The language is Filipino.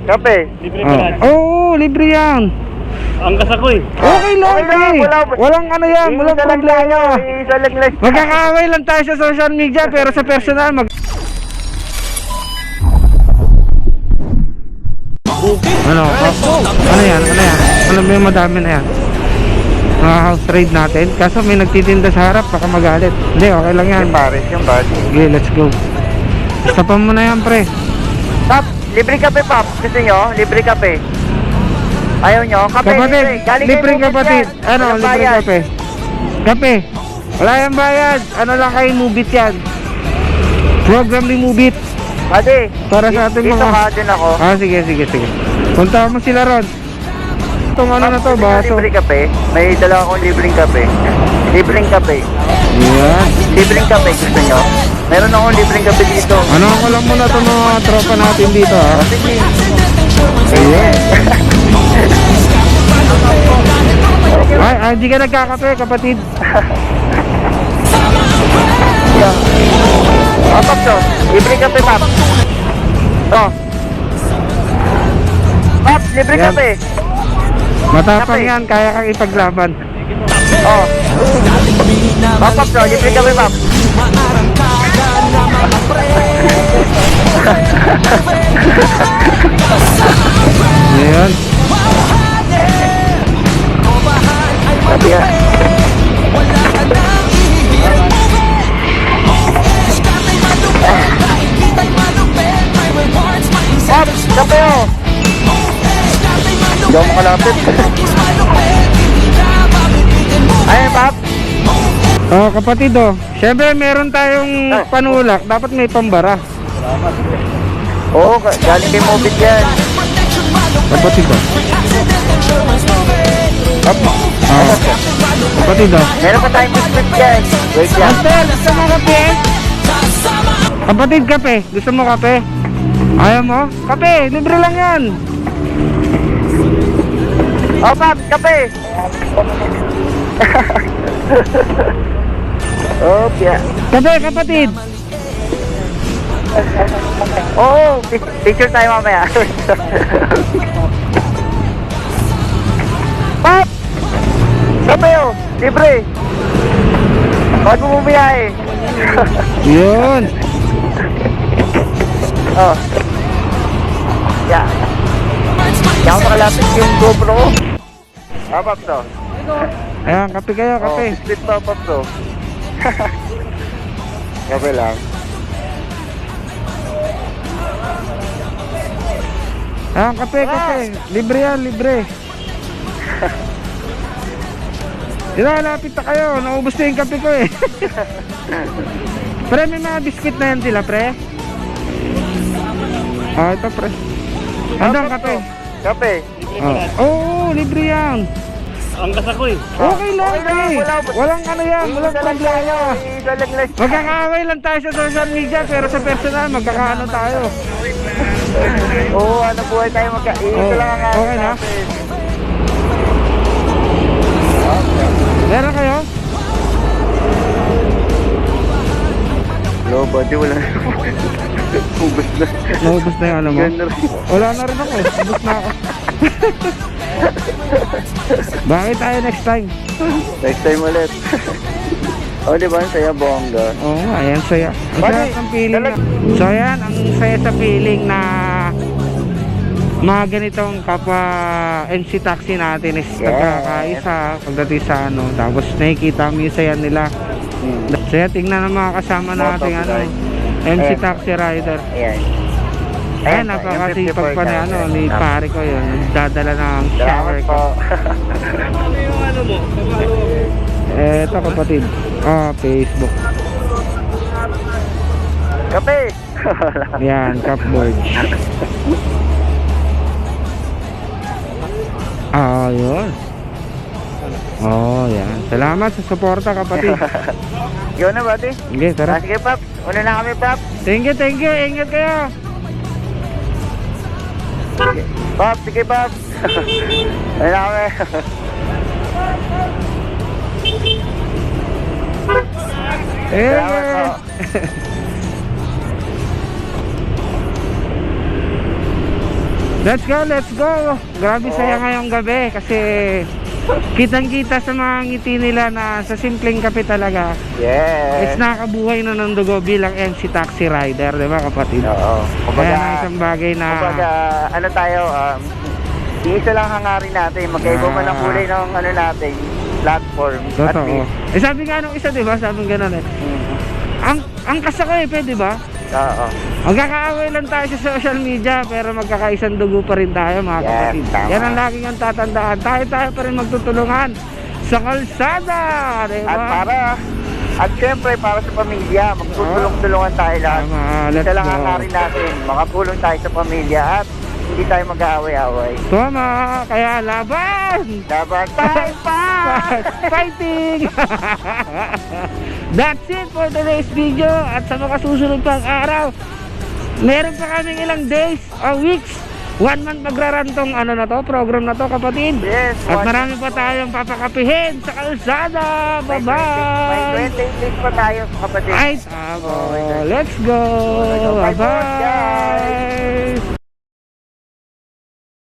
Kape. Libre pa yan. Oo, libre yan. Angkas ako eh. Okay lang, walang ano yan, walang problema. Isalaglag. Magkakaaway lang tayo sa social media, pero sa personal Ano yan? Ano ba yung madami na yan? Mga house trade natin. Kaso may nagtitinda sa harap, baka magalit. Hindi, okay lang yan. Yung Paris, yung body. Sige, let's go. Tapan mo na yan, pre. Pop, libre kape, Pop. Gusto nyo? Libre kape. Ayaw nyo? Kape, Kapatid, Galing libre kay kapatid. Mubit yan. Ano, Walang libre bayad. kape. Kape. Wala yung bayad. Ano lang kayo, Mubit yan. Program ni Mubit. Buddy, Para sa ating dito mga... ka din ako. Sige. Punta mo sila ron. Itong ano na to, Gusto nyo baso. libre kape? May dala akong libreng kape. Libreng kape. Yan. Libreng kape, gusto nyo? Meron akong libreng kape dito. Ano ko lang muna itong mga tropa natin dito, ha? Sige. Ayan. Ay, hindi ka nagkakape, kapatid. Pop to. Libre kape, Pop. Oh. Pop, libre Yan. kape. Matapang Kape. yan, kaya kang ipaglaban. Oh. Pop to, libre kape, Pop. Ayan. Sabi nga. Pop, kape oh. Hindi ako makalapit. Ayun, Pop. Oh, kapatid, oh. Siyempre, meron tayong panulak. Dapat may pambara. Oo, galing kay Mubit yan. Kapatid, oh. Kapatid, oh. Meron pa tayong biscuit yan. Wait lang. Master, gusto mo kape? Kapatid, kape. Gusto mo kape? Ayaw mo? Kape, libre lang yan. Oh, Pop, kape. Oh, yeah. Kape, kapatid. Oo, picture tayo mamaya. Pop! Kape oh, libre. Huwag mo bumiyahe. Yun. Oh. Yeah. Hindi ako makalapit yung GoPro ko. Ah, Pop to. Ayan, kape kayo, Oh, kape. biscuit pa, Pop to. Kape lang. Ayan, kape, kape. Libre yan, libre. Lapit na kayo. Naubos na yung kape ko eh. Pre, may mga biscuit na yan sila, pre. Ah, ito, pre. Andang kape. Kape. Oo, libre yan. Angkas ako eh. Okay lang, Okay lang, eh. Walang ano yan, walang problema. Isalaglag. Magkakaaway lang tayo sa social media, pero sa personal, magkakaano tayo. Oo, ano buhay tayo ito lang ang Okay na? Meron kayo? Low body, wala na. Ubus na. Naubos na yung ano mo? Ganda rin. Wala na rin ako, ubos na ako. Bakit tayo next time? Next time ulit. Oh, di ba? Ang saya, bongga. Oo nga, ayan saya. Ang saya Bakit? ng feeling na. So ayan, ang saya sa feeling na mga ganitong kapwa MC taxi natin is Yeah. nagkakaisa pagdating sa ano. Tapos nakikita mo yung saya nila. Saya tingnan ng mga kasama nating ano, MC Eh. taxi rider. Ayan. Ayan, napakasipag pa na ano, ni pare ko yun. Nagdadala ng shower Salamat ko. po. Ano yung ano mo? Eto kapatid. Facebook. Kape! Yan, cupboard. Yun. Yan. Salamat sa suporta kapatid. Ikaw na, buddy. Sige, tara. Sige, Pop. Una na kami, Pop. Thank you. Ingat kayo. Pop, sige, Pop. Una na kami. Salamat po. Let's go, let's go. Grabe saya ngayong gabi kasi kitang-kita sa mga ngiti nila na sa simpleng kape talaga. Yes. It's nakabuhay na ng dugo bilang MC taxi rider, di ba kapatid? Oo. Kaya na isang bagay na Kumbaga, ano tayo, isa lang hangarin natin. Magkaiba man ang kulay ng ano natin, platform. At totoo. least. Eh sabi nga nung isa, di ba? Sabi nga gano'n eh. Ang kasakoy, di ba? Oo. Magkakaaway lang tayo sa social media pero magkakaisang dugo pa rin tayo mga Yes, kapatid. tama. Yan ang laging ang tatandaan. Tayo pa rin magtutulungan sa kalsada, di ba? At syempre, para sa pamilya, magtutulong-tulungan tayo lahat. Tama, let's Isa lang go. hangarin natin, makapulong tayo sa pamilya at hindi tayo mag-aaway-away. Tama, kaya laban! Dapat tayo pa! Fighting! That's it for today's video. At sa mga susunod pang araw, meron pa kaming ilang days or weeks, 1 month magrarantong ano na to, program na to kapatid. Yes, At marami pa tayong papakapihin sa kalsada. May Bye-bye! 28 days pa tayo, kapatid. Ay, tama. Let's go! Bye-bye, Bye-bye! guys!